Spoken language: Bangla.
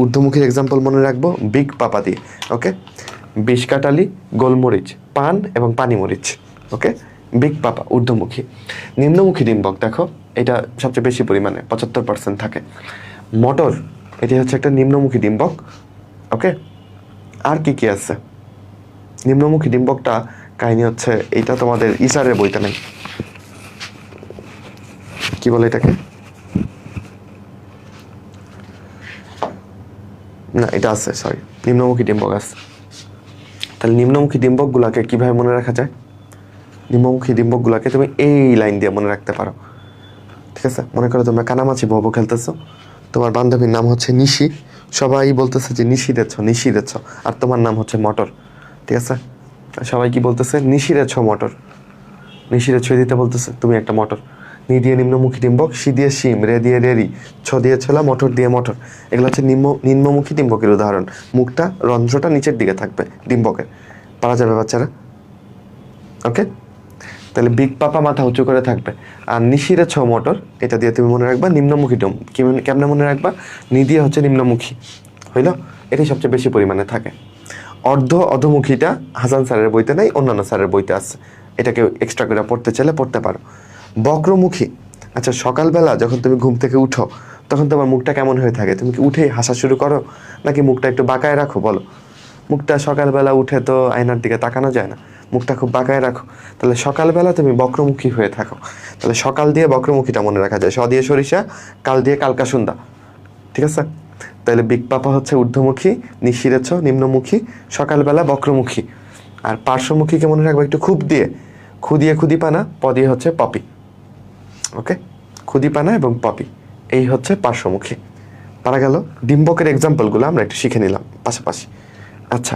ঊর্ধ্বমুখীর এক্সাম্পল মনে রাখবো বিগ পাপা দিয়ে। ওকে, বিষকাটালি, গোলমরিচ, পান এবং পানিমরিচ। ওকে, বিগ পাপা ঊর্ধ্বমুখী। নিম্নমুখী ডিম্বক দেখো, এটা সবচেয়ে বেশি পরিমাণে 75% থাকে। মটর, এটি হচ্ছে একটা নিম্নমুখী ডিম্বক। ওকে, আর কি কি আছে? নিম্নমুখী ডিম্বকটা কাহিনী হচ্ছে এটা তোমাদের ইসারের বইতে নেই। কি বলে এটাকে? না, এটা আছে, সরি, নিম্নমুখী ডিম্বক আছে। তাহলে নিম্নমুখী ডিম্বকগুলোকে কিভাবে মনে রাখা যায়? নিম্নমুখী ডিম্বকগুলোকে তুমি এই লাইন দিয়ে মনে রাখতে পারো। ঠিক আছে, মনে করো তোমরা কানামাছি ভবো খেলতেছো, তোমার বান্ধবীর নাম হচ্ছে নিশি, সবাই বলতেছে যে নিশি দেছ, নিশি দেছ, আর তোমার নাম হচ্ছে মটর। ঠিক আছে, সবাই কি বলতেছে? নিশি দেছ মটর, নিশি রে ছয় দিতে বলতেছে, তুমি একটা মটর। নি দিয়ে নিম্নমুখী ডিম্বক, সি দিয়ে শিম, রে দিয়ে রেরি, ছ দিয়ে ছোলা, মটর দিয়ে মটর। এগুলো হচ্ছে নিম্নমুখী ডিম্বকের উদাহরণ। মুখটা, রন্ধ্রটা নিচের দিকে থাকবে ডিম্বকের। পারা যাবে বাচ্চারা? ওকে, তাহলে বিগ পাপা মাথা উঁচু করে থাকবে। আর নিশিরে ছ মটর, এটা দিয়ে তুমি মনে রাখবা নিম্নমুখী ডোম। কেমনে মনে রাখবা? নি দিয়ে হচ্ছে নিম্নমুখী, হইল? এটি সবচেয়ে বেশি পরিমাণে থাকে। অধোমুখীটা হাসান স্যারের বইতে নাই, অন্যান্য স্যারের বইতে আছে। এটাকে এক্সট্রা করে পড়তে চাইলে পড়তে পারো। বক্রমুখী, আচ্ছা সকালবেলা যখন তুমি ঘুম থেকে উঠো তখন তোমার মুখটা কেমন হয়ে থাকে? তুমি কি উঠেই হাসা শুরু করো, নাকি মুখটা একটু বাঁকায় রাখো? বলো। মুখটা সকালবেলা উঠে তো আয়নার দিকে তাকানো যায় না, মুখটা খুব বাঁকায় রাখো। তাহলে সকালবেলা তুমি বক্রমুখী হয়ে থাকো। তাহলে সকাল দিয়ে বক্রমুখীটা মনে রাখা যায়। স দিয়ে সরিষা, কাল দিয়ে কালকাসুন্দা। ঠিক আছে, তাহলে বিগ পাপা হচ্ছে ঊর্ধ্বমুখী, নিশিরেছ নিম্নমুখী, সকালবেলা বক্রমুখী। আর পার্শ্বমুখীকে মনে রাখবো একটু খুব দিয়ে, খু দিয়ে খুদিপানা, প দিয়ে হচ্ছে পপি। ওকে, খুদিপানা এবং পপি, এই হচ্ছে পার্শ্বমুখী। পারা গেল? ডিম্বকের এক্সাম্পলগুলো আমরা একটু শিখে নিলাম পাশাপাশি। আচ্ছা।